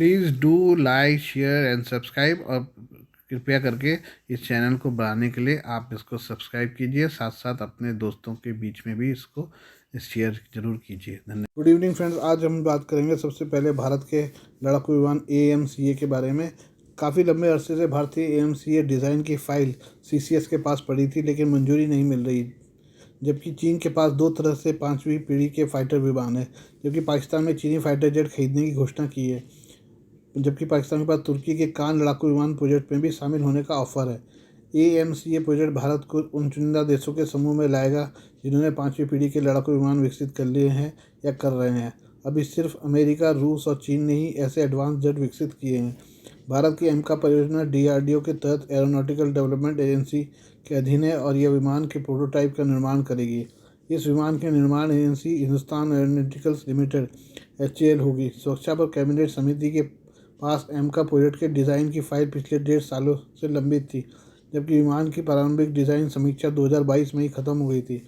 Please do like share and subscribe, और कृपया करके इस चैनल को बढ़ाने के लिए आप इसको सब्सक्राइब कीजिए, साथ साथ अपने दोस्तों के बीच में भी इसको शेयर जरूर कीजिए। धन्यवाद। गुड इवनिंग फ्रेंड्स, आज हम बात करेंगे सबसे पहले भारत के लड़ाकू विमान AMCA के बारे में। काफ़ी लंबे अरसे से भारतीय AMCA डिज़ाइन की फ़ाइल CCS के पास पड़ी थी, लेकिन मंजूरी नहीं मिल रही। जबकि चीन के पास दो तरह से 5वीं पीढ़ी के फाइटर विमान है, जबकि पाकिस्तान में चीनी फाइटर जेट खरीदने की घोषणा की है। जबकि पाकिस्तान के पास तुर्की के कान लड़ाकू विमान प्रोजेक्ट में भी शामिल होने का ऑफर है। AMCA प्रोजेक्ट भारत को उन चुनिंदा देशों के समूह में लाएगा जिन्होंने 5वीं पीढ़ी के लड़ाकू विमान विकसित कर लिए हैं या कर रहे हैं। अभी सिर्फ अमेरिका, रूस और चीन ने ही ऐसे एडवांस जेट विकसित किए हैं। भारत की एमका परियोजना DRDO के तहत एरोनॉटिकल डेवलपमेंट एजेंसी के अधीन है और यह विमान के प्रोटोटाइप का निर्माण करेगी। इस विमान के निर्माण agency Hindustan aeronauticals limited HAL होगी। सुरक्षा पर कैबिनेट समिति के पास एमका प्रोजेक्ट के डिज़ाइन की फाइल पिछले 1.5 सालों से लंबित थी, जबकि विमान की प्रारंभिक डिज़ाइन समीक्षा 2022 में ही खत्म हो गई थी।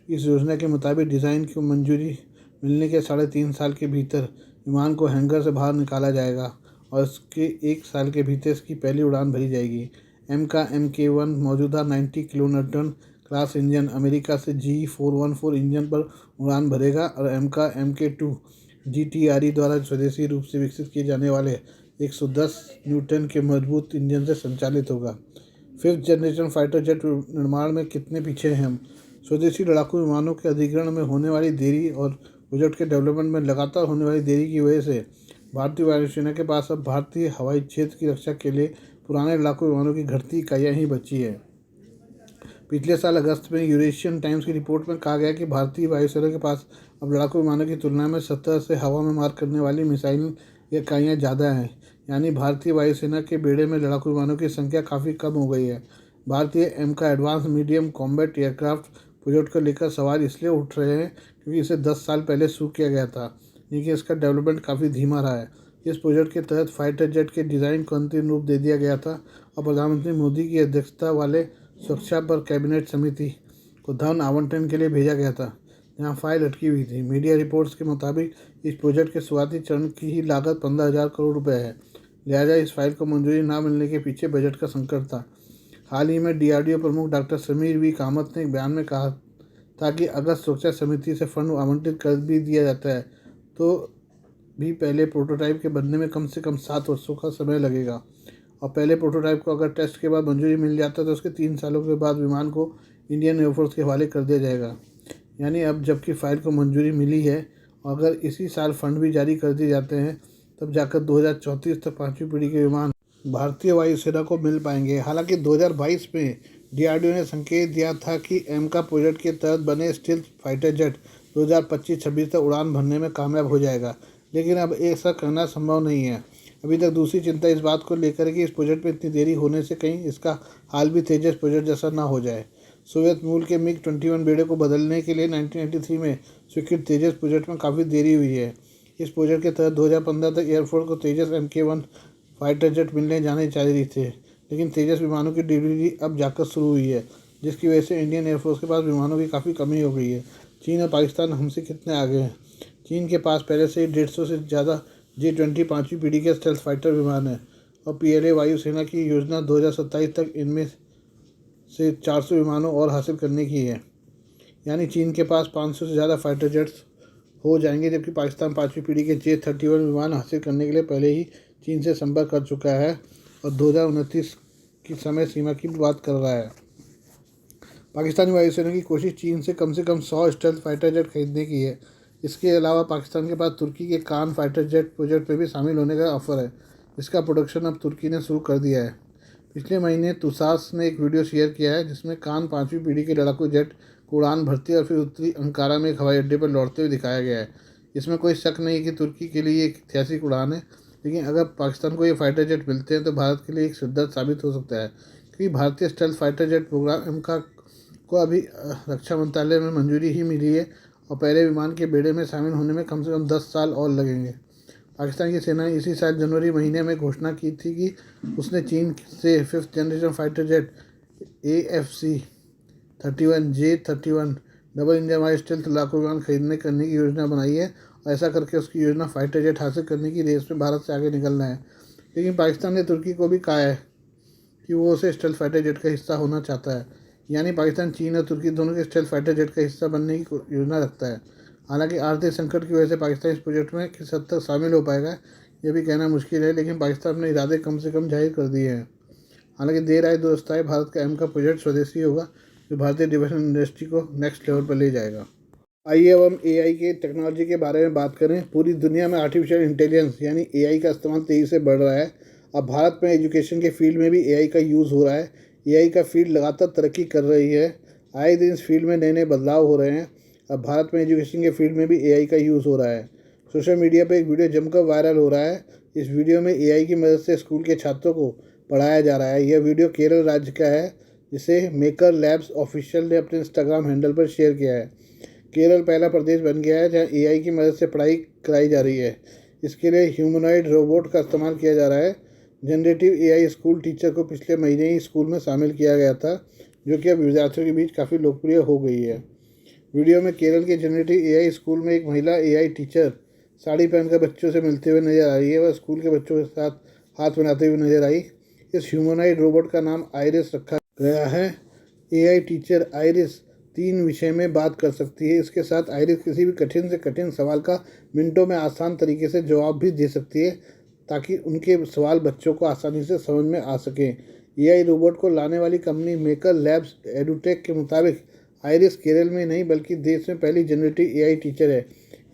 इस योजना के मुताबिक डिज़ाइन की मंजूरी मिलने के 3.5 साल के भीतर विमान को हैंगर से बाहर निकाला जाएगा और इसके 1 साल के भीतर इसकी पहली उड़ान भरी जाएगी। एमका MK1 मौजूदा 90 किलोन्यूटन क्लास इंजन अमेरिका से G414 इंजन पर उड़ान भरेगा और एमका MK2 GTRE द्वारा स्वदेशी रूप से विकसित किए जाने वाले 110 न्यूटन के मजबूत इंजन से संचालित होगा। 5th जनरेशन फाइटर जेट निर्माण में कितने पीछे हैं हम? स्वदेशी लड़ाकू विमानों के अधिग्रहण में होने वाली देरी और प्रोजेक्ट के डेवलपमेंट में लगातार होने वाली देरी की वजह से भारतीय वायुसेना के पास अब भारतीय हवाई क्षेत्र की रक्षा के लिए पुराने लड़ाकू विमानों की घटती इकाइयाँ ही बची है। पिछले साल अगस्त में यूरेशियन टाइम्स की रिपोर्ट में कहा गया कि भारतीय वायुसेना के पास अब लड़ाकू विमानों की तुलना में सतह से हवा में मार करने वाली मिसाइल इकाइयाँ ज़्यादा हैं। यानी भारतीय वायुसेना के बेड़े में लड़ाकू विमानों की संख्या काफ़ी कम हो गई है। भारतीय AMCA advance medium combat aircraft project को लेकर सवाल इसलिए उठ रहे हैं क्योंकि इसे 10 साल पहले शुरू किया गया था, लेकिन इसका डेवलपमेंट काफ़ी धीमा रहा है। इस प्रोजेक्ट के तहत फाइटर जेट के डिज़ाइन को अंतिम रूप दे दिया गया था और प्रधानमंत्री मोदी की अध्यक्षता वाले सुरक्षा पर कैबिनेट समिति को धन आवंटन के लिए भेजा गया था, जहां फाइल अटकी हुई थी। मीडिया रिपोर्ट्स के मुताबिक इस प्रोजेक्ट के शुरुआती चरण की ही लागत 15,000 करोड़ रुपए है। लिहाजा इस फाइल को मंजूरी न मिलने के पीछे बजट का संकट था। हाल ही में DRDO प्रमुख डॉक्टर समीर V कामत ने एक बयान में कहा था कि अगर सुरक्षा समिति से फंड आवंटित कर भी दिया जाता है तो भी पहले प्रोटोटाइप के बनने में कम से कम 7 वर्षों का समय लगेगा, और पहले प्रोटोटाइप को अगर टेस्ट के बाद मंजूरी मिल जाता है तो उसके 3 सालों के बाद विमान को इंडियन एयरफोर्स के हवाले कर दिया जाएगा। यानी अब जबकि फ़ाइल को मंजूरी मिली है और अगर इसी साल फंड भी जारी कर दिए जाते हैं तब जाकर 2034 तक 5वीं पीढ़ी के विमान भारतीय वायुसेना को मिल पाएंगे। हालांकि 2022 में DRDO ने संकेत दिया था कि एमका प्रोजेक्ट के तहत बने स्टील्थ फाइटर जेट 2025-26 तक उड़ान भरने में कामयाब हो जाएगा, लेकिन अब ऐसा करना संभव नहीं है। अभी तक दूसरी चिंता इस बात को लेकर है कि इस प्रोजेक्ट में इतनी देरी होने से कहीं इसका हाल भी तेजस प्रोजेक्ट जैसा ना हो जाए। सोवियत मूल के MiG-21 बेड़े को बदलने के लिए 1993 में स्वीकृत तेजस प्रोजेक्ट में काफ़ी देरी हुई है। इस प्रोजेक्ट के तहत 2015 तक एयरफोर्स को तेजस MK1 फाइटर जेट मिलने जाने चाहिए थे, लेकिन तेजस विमानों की डिलीवरी अब जाकर शुरू हुई है, जिसकी वजह से इंडियन एयरफोर्स के पास विमानों की काफ़ी कमी हो गई है। चीन और पाकिस्तान हमसे कितने आगे हैं? चीन के पास पहले से ही 150 से ज़्यादा J-20 5वीं पीढ़ी के स्टेल्थ फाइटर विमान है और PLA वायुसेना की योजना 2027 तक इनमें से 400 विमानों और हासिल करने की है। यानी चीन के पास 500 से ज़्यादा फाइटर जेट्स हो जाएंगे, जबकि पाकिस्तान 5वीं पीढ़ी के J-31 विमान हासिल करने के लिए पहले ही चीन से संपर्क कर चुका है और 2029 की समय सीमा की बात कर रहा है। पाकिस्तानी वायुसेना की कोशिश चीन से कम 100 स्टेल्थ फाइटर जेट खरीदने की है। इसके अलावा पाकिस्तान के पास तुर्की के कान फाइटर जेट प्रोजेक्ट में भी शामिल होने का ऑफर है। इसका प्रोडक्शन अब तुर्की ने शुरू कर दिया है। पिछले महीने तुसास ने एक वीडियो शेयर किया है जिसमें कान 5वीं पीढ़ी के लड़ाकू जेट को उड़ान भरती और फिर उत्तरी अंकारा में एक हवाई अड्डे पर लौटते हुए दिखाया गया है। इसमें कोई शक नहीं कि तुर्की के लिए एक ऐतिहासिक उड़ान है, लेकिन अगर पाकिस्तान को ये फाइटर जेट मिलते हैं तो भारत के लिए एक सिद्धांत साबित हो सकता है, क्योंकि भारतीय स्टेल्थ फाइटर जेट प्रोग्राम एमका को अभी रक्षा मंत्रालय में मंजूरी ही मिली है और पहले विमान के बेड़े में शामिल होने में कम से कम 10 साल और लगेंगे। पाकिस्तान की सेना ने इसी साल जनवरी महीने में घोषणा की थी कि उसने चीन से 5th generation fighter jet AFC-31 J-31 double engine वाले स्टेल्थ लड़ाकू विमान खरीदने करने की योजना बनाई है और ऐसा करके उसकी योजना फाइटर जेट हासिल करने की रेस में भारत से आगे निकलना है। लेकिन पाकिस्तान ने तुर्की को भी कहा है कि वो उसे स्टेल्थ फाइटर जेट का हिस्सा होना चाहता है। यानी पाकिस्तान चीन और तुर्की दोनों के स्टेल्थ फाइटर जेट का हिस्सा बनने की योजना रखता है। हालांकि आर्थिक संकट की वजह से पाकिस्तान इस प्रोजेक्ट में किस हद तक शामिल हो पाएगा ये भी कहना मुश्किल है, लेकिन पाकिस्तान अपने इरादे कम से कम जाहिर कर दिए हैं। हालांकि देर आए दुरुस्त आए, भारत का का प्रोजेक्ट स्वदेशी होगा जो भारतीय डिफेंस इंडस्ट्री को नेक्स्ट लेवल पर ले जाएगा। आइए अब हम एआई के टेक्नोलॉजी के बारे में बात करें। पूरी दुनिया में आर्टिफिशियल इंटेलिजेंस यानी एआई का इस्तेमाल तेज़ी से बढ़ रहा है। अब भारत में एजुकेशन के फील्ड में भी एआई का यूज़ हो रहा है। एआई का फील्ड लगातार तरक्की कर रही है। आए दिन इस फील्ड में नए नए बदलाव हो रहे हैं। अब भारत में एजुकेशन के फील्ड में भी एआई का यूज़ हो रहा है। सोशल मीडिया पर एक वीडियो जमकर वायरल हो रहा है। इस वीडियो में एआई की मदद से स्कूल के छात्रों को पढ़ाया जा रहा है। यह वीडियो केरल राज्य का है, जिसे मेकर लैब्स ऑफिशियल ने अपने इंस्टाग्राम हैंडल पर शेयर किया है। केरल पहला प्रदेश बन गया है जहां एआई की मदद से पढ़ाई कराई जा रही है। इसके लिए ह्यूमनॉइड रोबोट का इस्तेमाल किया जा रहा है। जनरेटिव एआई स्कूल टीचर को पिछले महीने ही स्कूल में शामिल किया गया था, जो कि अब विद्यार्थियों के बीच काफ़ी लोकप्रिय हो गई है। वीडियो में केरल के जनरेटिव एआई स्कूल में एक महिला एआई टीचर साड़ी पहनकर बच्चों से मिलते हुए नजर आ रही है। वह स्कूल के बच्चों के साथ हाथ मिलाते हुए नजर आई। इस ह्यूमनॉइड रोबोट का नाम आइरिस रखा गया है। एआई टीचर आइरिस 3 विषय में बात कर सकती है। इसके साथ आइरिस किसी भी कठिन से कठिन सवाल का मिनटों में आसान तरीके से जवाब भी दे सकती है, ताकि उनके सवाल बच्चों को आसानी से समझ में आ सकें। एआई रोबोट को लाने वाली कंपनी मेकर लैब्स एडुटेक के मुताबिक आइरिस केरल में नहीं बल्कि देश में पहली जनरेटिव एआई टीचर है।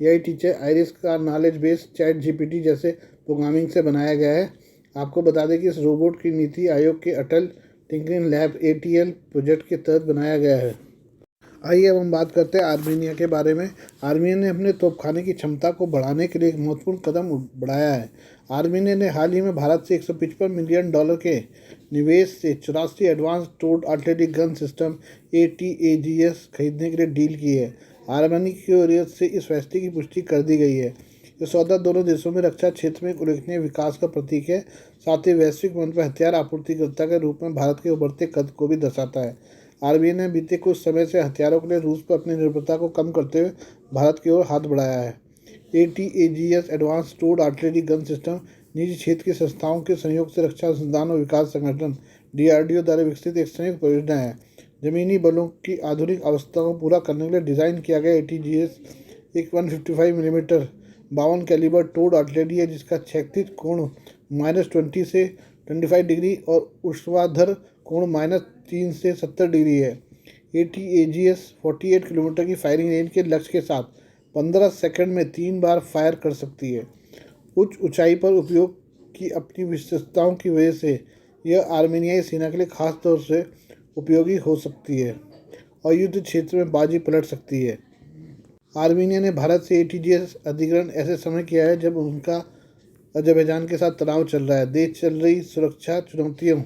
एआई टीचर आइरिस का नॉलेज बेस चैट जीपीटी जैसे प्रोग्रामिंग से बनाया गया है। आपको बता दें कि इस रोबोट की नीति आयोग के अटल टिंकरिंग लैब एटीएल प्रोजेक्ट के तहत बनाया गया है। आइए अब हम बात करते हैं आर्मीनिया के बारे में। आर्मीनिया ने अपने तोपखाने की क्षमता को बढ़ाने के लिए एक महत्वपूर्ण कदम बढ़ाया है। आर्मीनिया ने हाल ही में भारत से $155 मिलियन के निवेश से 84 एडवांस टोर्ड आर्टिलरी गन सिस्टम ATAGS खरीदने के लिए डील की है। आर्मेनी की ओर से इस फैसले की पुष्टि कर दी गई है। यह सौदा दोनों देशों में रक्षा क्षेत्र में एक उल्लेखनीय विकास का प्रतीक है। साथ ही वैश्विक मंच पर हथियार आपूर्तिकर्ता के रूप में भारत के उभरते कद को भी दर्शाता है। आरबीआई ने बीते कुछ समय से हथियारों के लिए रूस पर अपनी निर्भरता को कम करते हुए भारत की ओर हाथ बढ़ाया है। ATAGS एडवांस टोर्ड आर्टिलरी गन सिस्टम निजी क्षेत्र की संस्थाओं के सहयोग से रक्षा अनुसंधान और विकास संगठन DRDO द्वारा विकसित एक संयुक्त परियोजना है। जमीनी बलों की आधुनिक आवश्यकताओं को पूरा करने के लिए डिज़ाइन किया गया ATAGS एक 155 मिलीमीटर 52 कैलिबर टोर्ड आर्टिलरी है, जिसका क्षैतिज कोण -20 से 25 डिग्री और ऊर्ध्वाधर कोण -3 से 70 डिग्री है। ATAGS 48 किलोमीटर की फायरिंग रेंज के लक्ष्य के साथ 15 सेकंड में 3 बार फायर कर सकती है। उच्च ऊंचाई पर उपयोग की अपनी विशेषताओं की वजह से यह आर्मेनियाई सेना के लिए खास तौर से उपयोगी हो सकती है और युद्ध क्षेत्र में बाजी पलट सकती है। आर्मेनिया ने भारत से ATAGS अधिग्रहण ऐसे समय किया है जब उनका अजरबैजान के साथ तनाव चल रहा है। देश चल रही सुरक्षा चुनौतियों,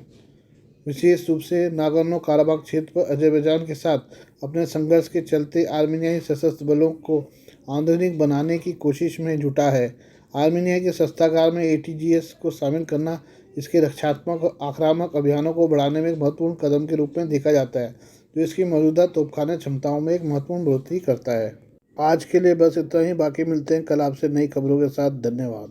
विशेष रूप से नागोर्नो काराबाख क्षेत्र पर अजरबैजान के साथ अपने संघर्ष के चलते आर्मेनियाई सशस्त्र बलों को आधुनिक बनाने की कोशिश में जुटा है। आर्मेनिया के शस्त्रागार में ATAGS को शामिल करना इसके रक्षात्मक और आक्रामक अभियानों को बढ़ाने में एक महत्वपूर्ण कदम के रूप में देखा जाता है, जो इसकी मौजूदा तोपखाने क्षमताओं में एक महत्वपूर्ण बढ़ोतरी करता है। आज के लिए बस इतना ही। बाकी मिलते हैं कल आपसे नई खबरों के साथ। धन्यवाद।